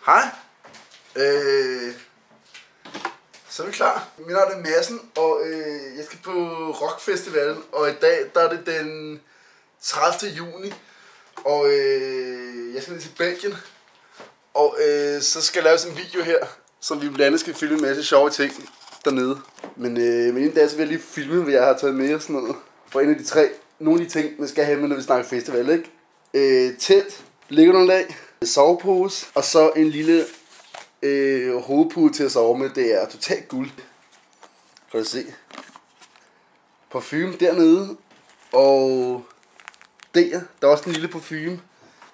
Hej. Så er vi klar. Mit navn er Madsen, og jeg skal på Rockfestivalen, og i dag der er det den 30. juni, og jeg skal ned til Belgien, og så skal jeg lave sådan en video her, som vi blandt andet skal filme en masse sjove ting dernede. Men inden da så vil jeg lige filme, hvad jeg har taget med og sådan noget. For en af de tre, nogle af de ting, man skal have med, når vi snakker festival, ikke? Telt, liggeunderlag, sovepose, og så en lille hovedpude til at sove med. Det er totalt guld. Kan du se. Parfume dernede, og der er også en lille parfume.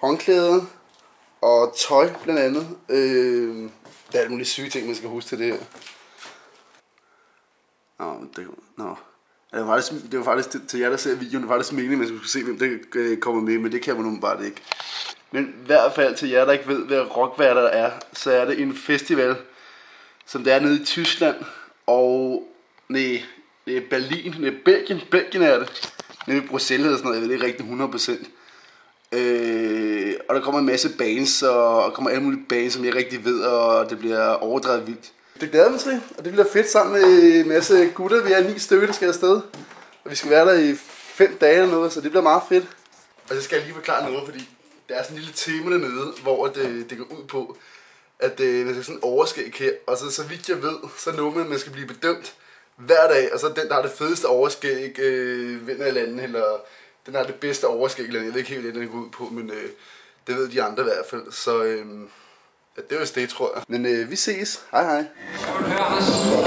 Håndklæder og tøj blandt andet. Der er alle mulige syge ting, man skal huske til det her. Det var faktisk til jer, der ser videoen, det var faktisk meningen, at man skulle se, hvem der kommer med, men det kan man nu bare ikke. Men i hvert fald til jer, der ikke ved, hvad rockværter er, så er det en festival, som der er nede i Tyskland, og det er Berlin, det er Belgien er det, nede i Bruxelles eller sådan noget, jeg ved ikke rigtig 100%. Og der kommer en masse bands, og kommer alle mulige bands, som jeg rigtig ved, og det bliver overdrevet vildt. Det glæder mig til, og det bliver fedt sammen med en masse gutter. Vi er 9 stykker, der skal afsted, og vi skal være der i 5 dage eller noget, så det bliver meget fedt. Og så skal jeg lige forklare noget, fordi der er sådan en lille tema dernede, hvor det går ud på, at man skal sådan en overskæg her, og så vidt jeg ved, så er noget, at man skal blive bedømt hver dag, og så den, der har det fedeste overskæg, vinder eller anden, eller den, der har det bedste overskæg, eller jeg ved ikke helt, hvad den går ud på, men det ved de andre i hvert fald, så ja, det var vist det, tror jeg. Men vi ses. Hej hej.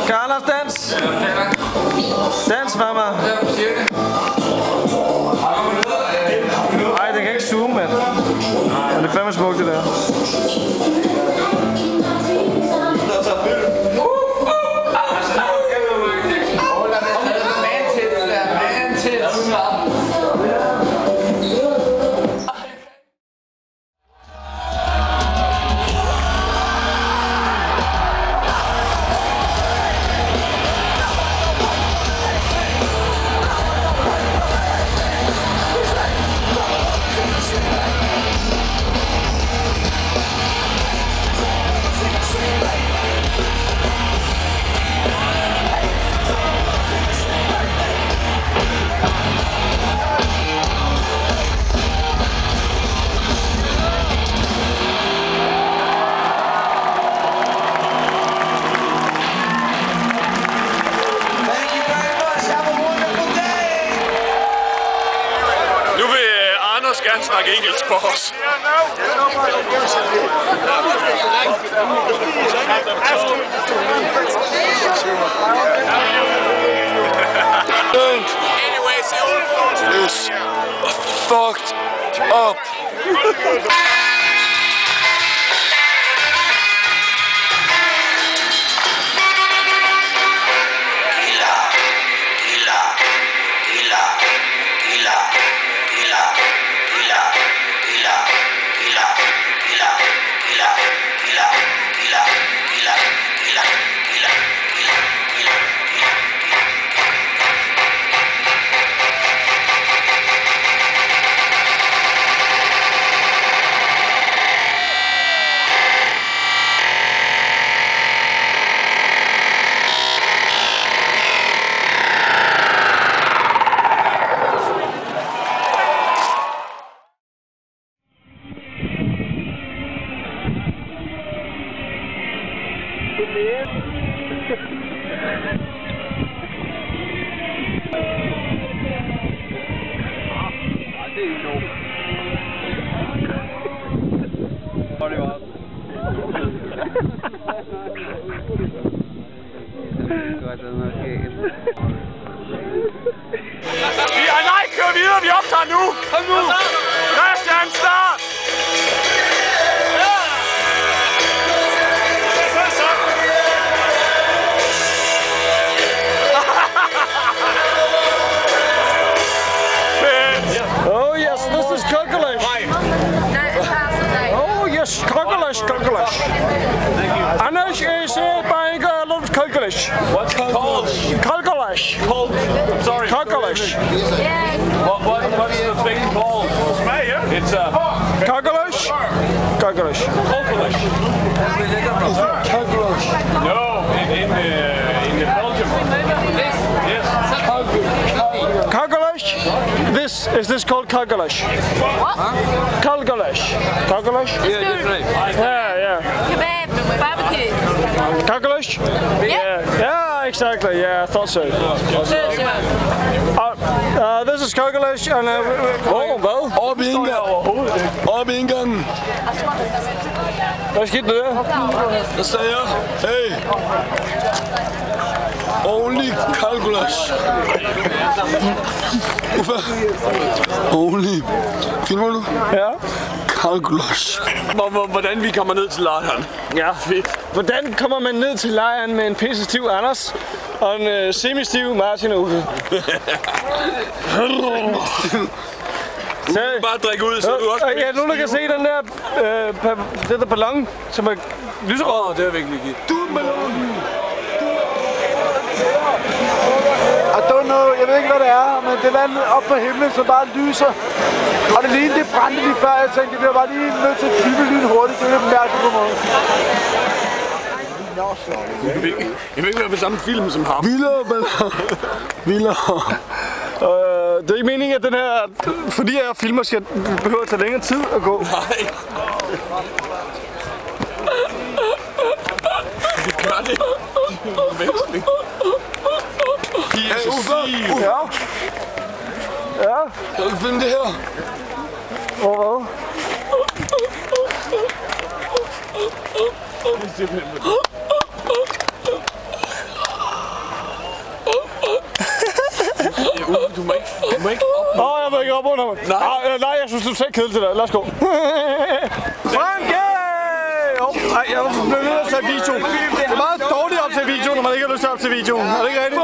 Carlos, dans! Dans for mig! Ej, det kan ikke zoome, mand. Men det er fandme smukt, det der. Gerne snakke engelsk for os. Anyways, fucked up. Nej, kør videre, vi optager nu! Kom nu! Christian, start! Oh yes, this is Kokolash. Oh yes, Kokolash. Anders is buying a lot of Kokolash. What's called? Kokolash. Sorry. Kokolash. What's the thing called? It's Kokolash. Kalkulash. No, in Belgium. Yes. Kalkulash. Is this called Kalkulash? What? Kalkulash. Kalkulash? Yeah, different. Yeah. Kebab, barbecue. Kalkulash? Yeah, exactly. Yeah, I thought so. This is Kalkulash and hvad? Op i indgangen. Hvad skete der? Der sagde jeg, hey, only Kalkulash. Uffe, only. Filmer du? Ja. Kalkulash. Hvordan vi kommer ned til lejren? Ja, fedt. Hvordan kommer man ned til lejren med en pisse-stiv Anders og en semi-stiv Martin og Uffe? Bare drikke ud, så du også... Ja, nogen der kan se den der, den der ballon, som er lyserød. Det er virkelig givet. Du er en ballon. I don't know, jeg ved ikke hvad det er, men det er vand op på himlen, som bare lyser. Og det lignede, det brændte lige før, jeg tænkte, det bliver bare lige nødt til at filme lyn hurtigt, det er lidt mærkeligt på måde. Jeg vil ikke være på samme film som ham. Vildere ballon. Vildere. Det er ikke meningen, at den her, fordi jeg filmer, skal behøve at tage længere tid at gå. Nej. Vi gør det. Menneskeligt. Hey Uffe, Ja. kan du finde det her? Hvor hvad? Du må ikke op. Jeg vil ikke op under mig. Nej, jeg synes, du er kedeligt det der. Lad os gå. Franke! Nej, jeg bliver nødt til at tage video. Det er meget dårligt op til video, når man ikke har lyst til at op til videoen. Er det ikke rigtigt?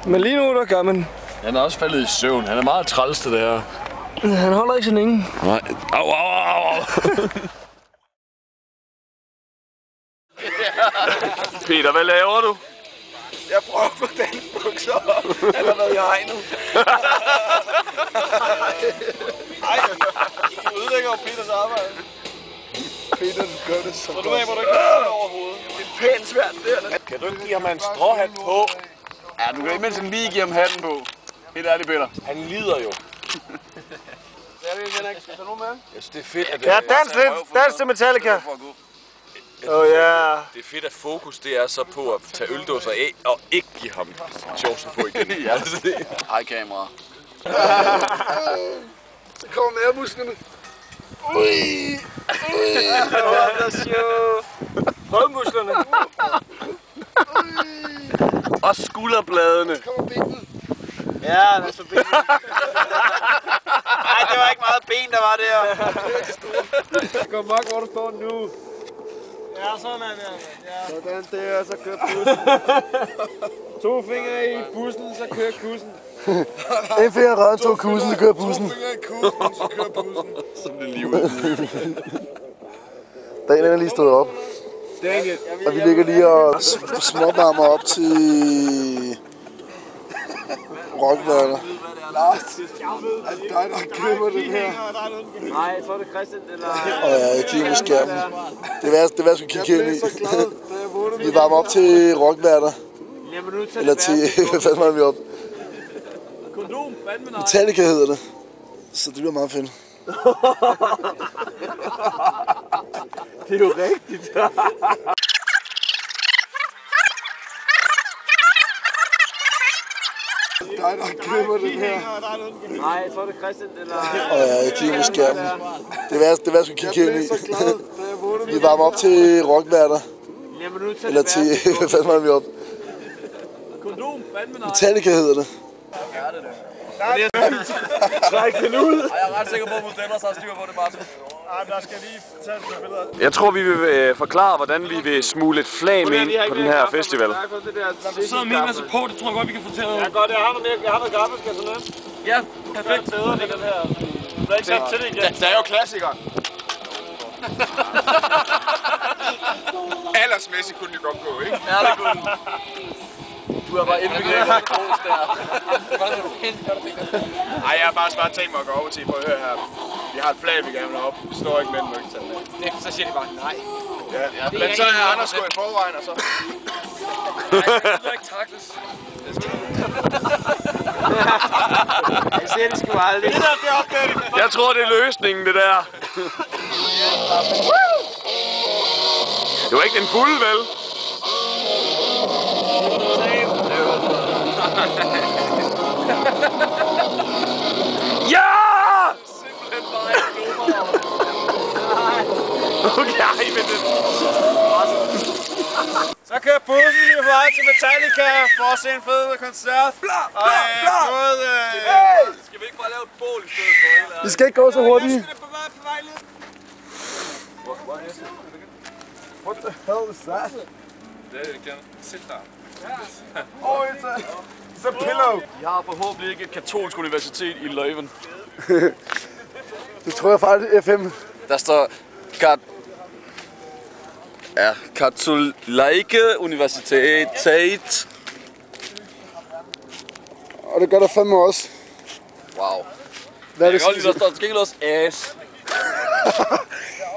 Men lige nu, der gør man. Han er også faldet i søvn. Han er meget træls til det her. Han holder ikke så længe. Nej. Au. Peter, hvad laver du? Jeg prøver at få den bukser op. Eller hvad i hegnet. Ej, du ødelægger jo Peters arbejde. Peter, du gør det så godt. Så du må ikke gøre det overhovedet. Det er pænt svært, det her. Kan du ikke give ham en stråhat på? Ja, du kan imens lige give ham hatten på. Helt ærligt, Peter. Han lider jo. Det er det, Henrik. Skal du med? Jeg synes, det er fedt, at... Ja, dans lidt. Dans til Metallica. Ja. Det er fedt, at fokus det er så på at tage øldåser af og ikke give ham shortsen på igen. Hej kamera. Så kommer mavemusklerne. Ui! Rødmusklerne. Og skulderbladene. Så kommer benene. Ja, der er så ben. Nej, det var ikke meget ben, der var der. Det går mok, hvor du står nu. Ja, sådan er det. Ja. Sådan der, så kører bussen. 2 fingre i bussen, så kører kussen. En finger i røven, 2 kussen, så kører bussen. 2 fingre i kussen, så kører bussen. Sådan det liv ud. Dagen er lige stået op. Og vi ligger lige og småbarmer op til rockværter. Lars, er det dig, der klipper den her? Nej, jeg tror det er Christian, eller... Og jeg kigger på skærmen. Det er hvad jeg skal kigge ind i. Vi varmer op til rockværter. Eller til, hvad fanden var vi op? Kondom, fandme nej. Metallica hedder det. Så det bliver meget fedt. Det er jo rigtigt. Det er dig, der klipper den her. Nej, jeg tror det er Christian, eller... Og jeg kigger på skærmen. Det er hvad jeg skal kigge ind i. Vi varmer op til rockværter. Eller til, hvad fanden var vi op? Kondom, fandme nej. Metallica hedder det. Træk den ud. Jeg er ret sikker på, at Muslim har styr på det, Martin. der skal lige tage nogle billeder. Jeg tror, vi vil forklare, hvordan vi vil smule et flag ind på den her festival. Der sidder min masse på, det tror jeg godt, vi kan få til at... Ja, godt, jeg har noget gaffel, skal jeg sådan noget? Ja, perfekt. Det er den her. Du er ikke sat til det igen. Det er jo klassikeren. Aldersmæssigt kunne det godt gå, ikke? Ja, det kunne. Du har bare indbegrebet af kros der. Ej, jeg har bare tænkt mig at gå over til, for at høre her. Vi har et flag, vi gerne vil op. Vi står ikke med den møgte med. Så siger de bare nej. Ja. Men så er Anders gået i forvejen, og så... Nej, det skal ikke takles. Jeg ser det sgu aldrig. Jeg tror, det er løsningen, det der. Det var ikke den fulde, vel? Ja! Simpelthen bare ikke nummer. Okay, men det... Så kører bussen lige på vej til Metallica for at se en fed koncert. Skal vi ikke bare lave et bål i stedet for hele? Vi skal ikke gå så hurtigt. What the hell is that? Sit der. Oh, it's a pillow. Jeg har forhåbentlig ikke et katolsk universitet i Leuven. Det tror jeg faktisk FM. Der står... Katolike Universitet. Og det gør der fandme også. Wow. Hvad er Jeg det kan godt lide, der står skænkel også ass.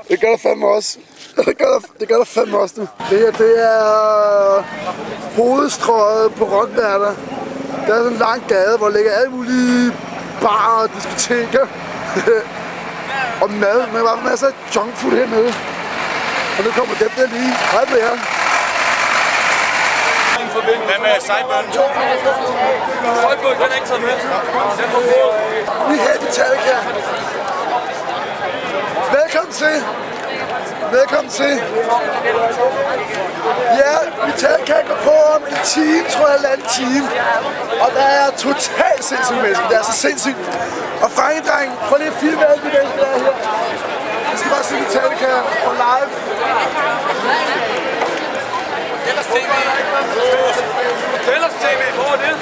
Det gør der fandme også. Det gør der fandme også, du. Det her, det er hovedstrøget på rockværter. Der er sådan en lang gade, hvor der ligger alle mulige barer og diskoteker. Og mad. Man har masser af junkfood hernede. Og nu kommer dem der lige. Hej med jer. Hvad med sejbønnen? Højbøg, den er ikke taget med. Vi er her i Metallica. Velkommen til. Velkommen til. Ja, Metallica går på om en time, tror jeg, eller en time. Og der er totalt sindssygt mennesker. Det er så sindssygt. Og drenge, prøv lige at filme alle de mennesker, der er her. Vi skal bare se Metallica på live. Modellers TV, hvor er det?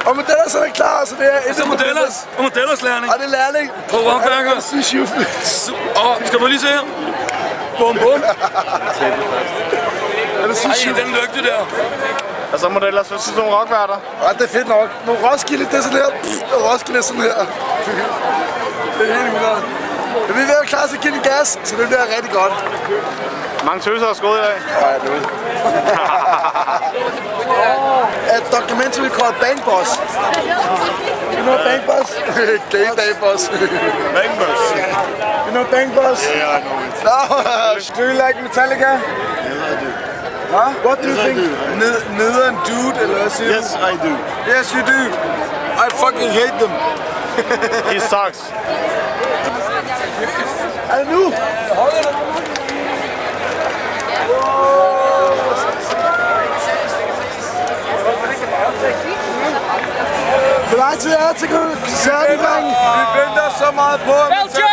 Og Modellers er klar, så det er... Så Modellers lærling. Og det er lærling. På rockværker. Og skal du lige se her? Bum, bum. Ej, den lygte der. Og så Modellers, så synes du nogle rockværter? Ja, det er fedt nok. Nogle Roskilde, det er sådan her. Og Roskilde er sådan her. Det er helt vildt. Men vi er ved at klare til at give den gas, så det bliver rigtig godt. Mange tøser har skåret i dag. Ja, det er A documentary called Bang Boss. You know Bang Boss? Gay Bang Boss. Bang Boss. You know Bang Boss? Yeah, I know it. Do you like Metallica? Yeah, I do. Huh? What do you Yes, I think? Nederen dude, eller hvad siger du? Yes, I do. Yes, you do. I fucking hate them. He sucks. Er det nu? Hvor lang tid er det til koncerten, drenge? Vi venter så meget på at Belgium!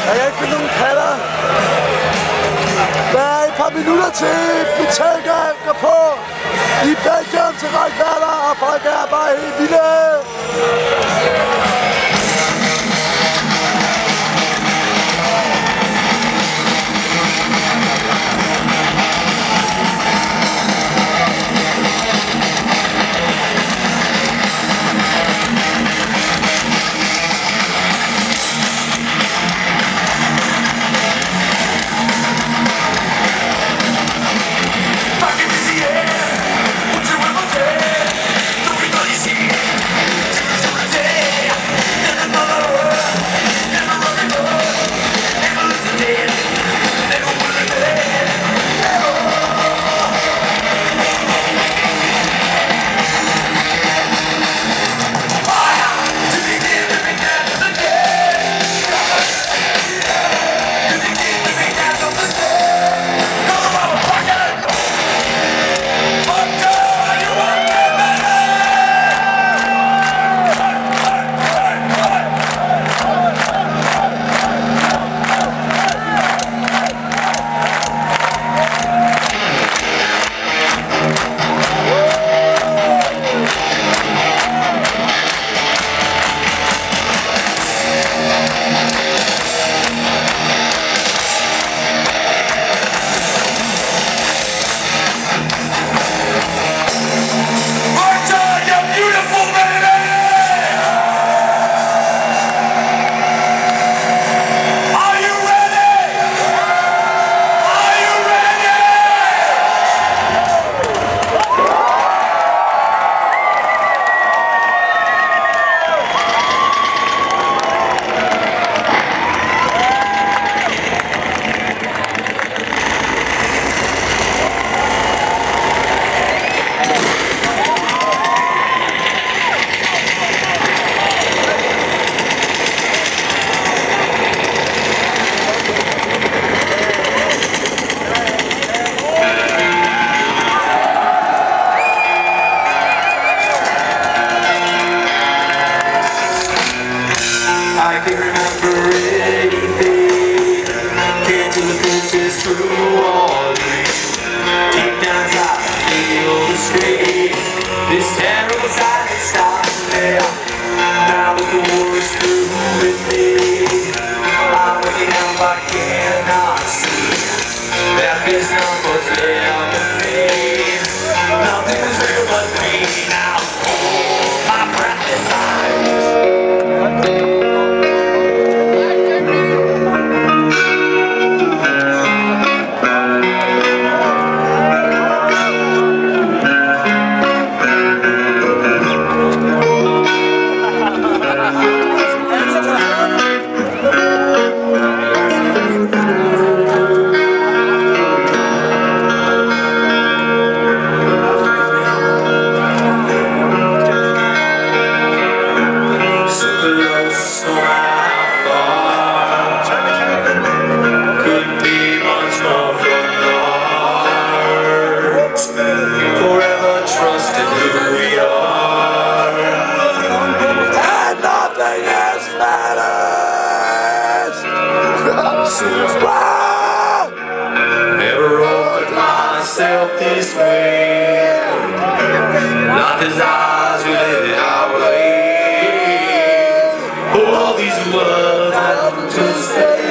Jeg kan ikke finde nogen patter. Der er et par minutter til Metallica går på i Belgien til rockværter, og folk er bare helt vilde. What you ever say? Don't be felt this way. Nothing's ours, we live it our way. All these words I have to say.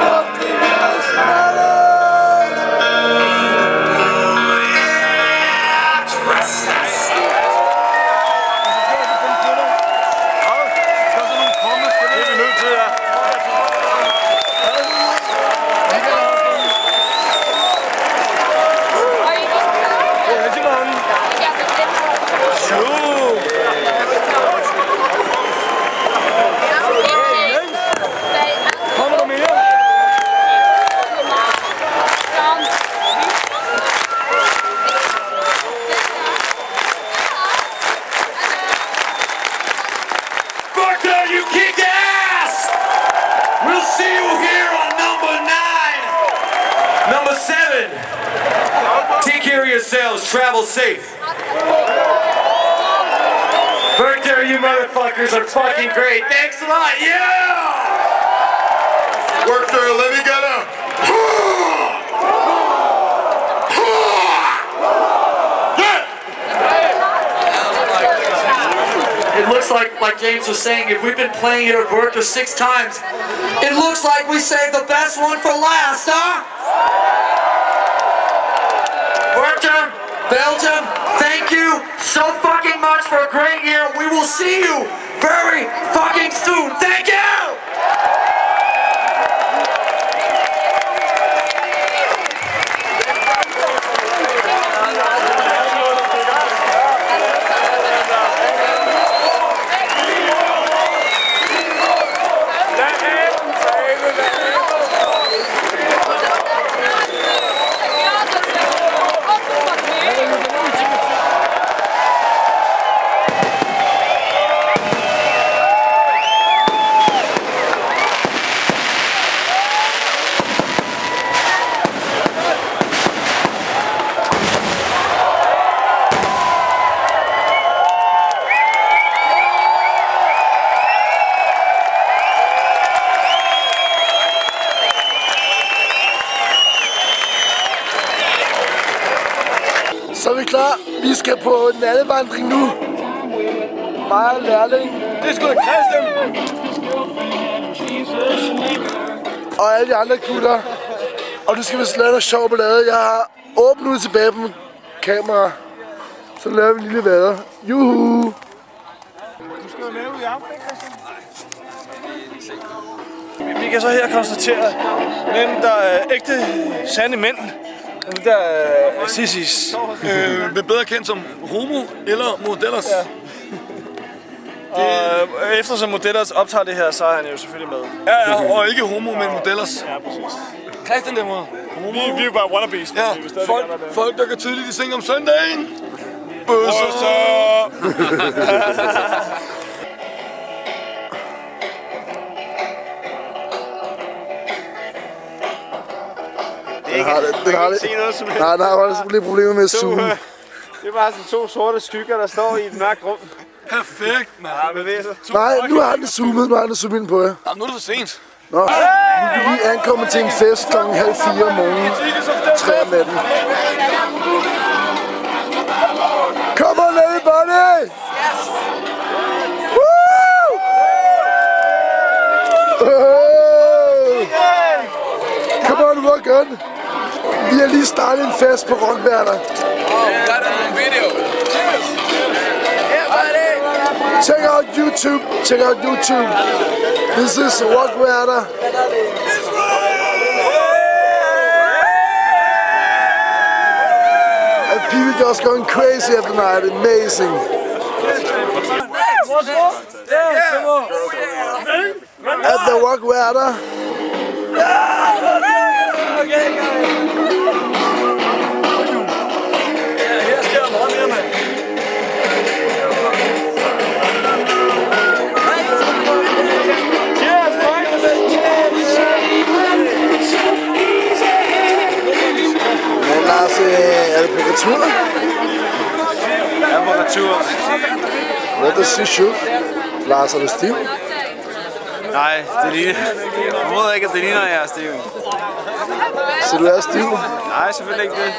Nothing else matters. Trust us. You kick ass! We'll see you here on number 9. Number 7. Take care of yourselves. Travel safe. Victor, you motherfuckers are fucking great. Thanks a lot. Yeah! Work through. Let me get up. It looks like James was saying, if we've been playing it at Werchter 6 times, it looks like we saved the best one for last, huh? Werchter, Belgium, thank you so fucking much for a great year. We will see you very fucking soon. Thank you! Så er vi klar. Vi skal på nattevandring nu. Bare lærling. Det er sgu da Christian. Og alle de andre gutter. Og du skal vist lave noget sjov ballade. Jeg har åbnet ud tilbage på kamera. Så laver vi en lille vader. Juhu! Du skal være med ud i aften, Christian. Vi kan så her konstatere, at der er ægte, sande mænd. Der er sissies. Bedre kendt som homo eller modellers. Ja. Og eftersom modellers optager det her, så er han jo selvfølgelig med. Ja, og ikke homo, men modellers. Ja, præcis. Christian, det var homo. Vi er jo bare wannabes. Ja, folk der kan tydeligt i seng om søndagen. Bøsser! Den har lidt problemer med at zoome. Det er bare sådan 2 sorte skygger, der står i et mørkt rum. Perfekt, mand. Nej, nu har den zoomet. Nu har den zoomet ind på jer. Jamen, nu er det for sent. Nå, nu er vi lige ankommet til en fest kl. 3:30 om morgenen. 3 om natten. Come on, everybody! Yes! Woo! Come on, rock on! Vi har lige startet en fest på Rockwerter. Check out YouTube. Check out YouTube. This is Rockwerter. And people just going crazy at the night. Amazing. At the Rockwerter. Her sker der meget mere, mand. Men Lars, er det på retur? Jeg er på retur. Hvad er det sidste show? Lars, er du stiv? Nej, det ligner. Jeg formoder ikke, at det ligner, at jeg er stiv. Så du er stiv? Nej, selvfølgelig ikke det.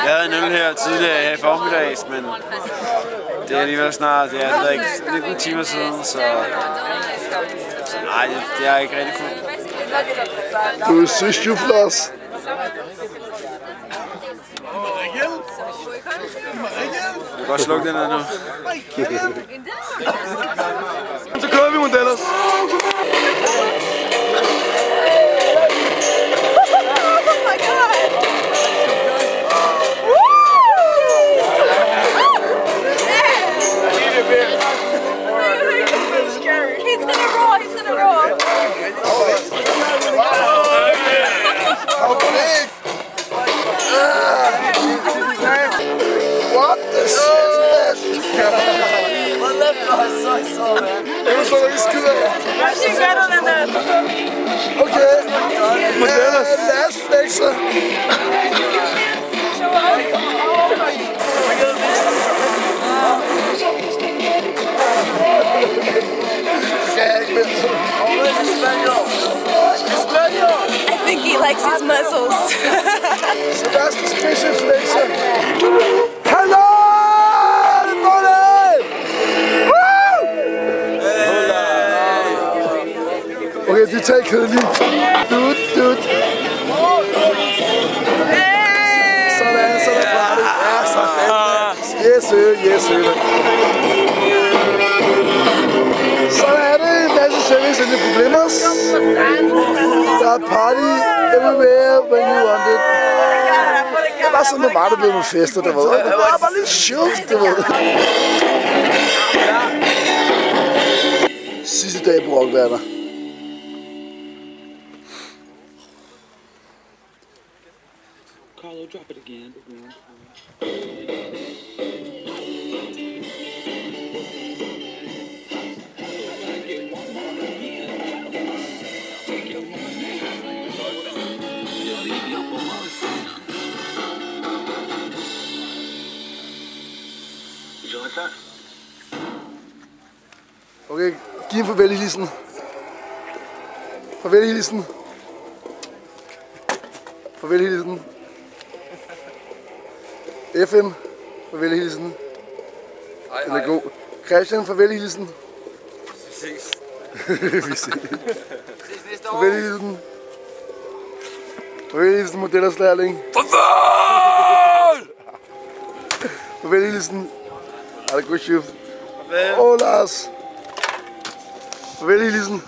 Jeg havde en øl her tidligere her i formiddags, men det er alligevel snart, det er ikke 19 timer siden, så nej, det er ikke rigtig fuld. Du synes jo, Lars. Du kan godt slukke den her nu. Så kører vi, Mondellas. What the shit? My left eye is so sore, man. Jeg vil slå dig i skider. She's better than that. Okay. Last flexer. I think he likes his muscles. So that's the special flexer. Hello, everybody! Woo! Okay, de tager kedeligt. Dude. Sådan party. Ja, sådan. Yes, sir. Sådan er det. En masse service and problemer. Der er party everywhere when you want it. Det var sådan, var det blevet med fester, der var. Det var bare lidt sjovt, det var. Sidste dag på Rockværter. Carlo, drop it again. Okay, giv en farvel-hilsen. Farvel-hilsen. Farvel-hilsen. FM, farvel-hilsen. Den er god. Christian, farvel-hilsen. Vi ses. Vi ses. Farvel-hilsen. Farvel-hilsen, Modellers lærling. Farvel! Farvel-hilsen. Er det god shift? Farvel. Lars. Farvel-hilsen.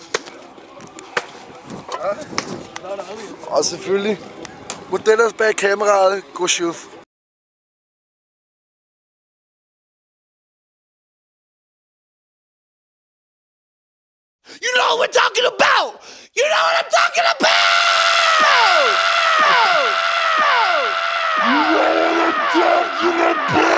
Og selvfølgelig Modellers bag kameraet. God shift. You know what we're talking about! You know what I'm talking about! You know what I'm talking about!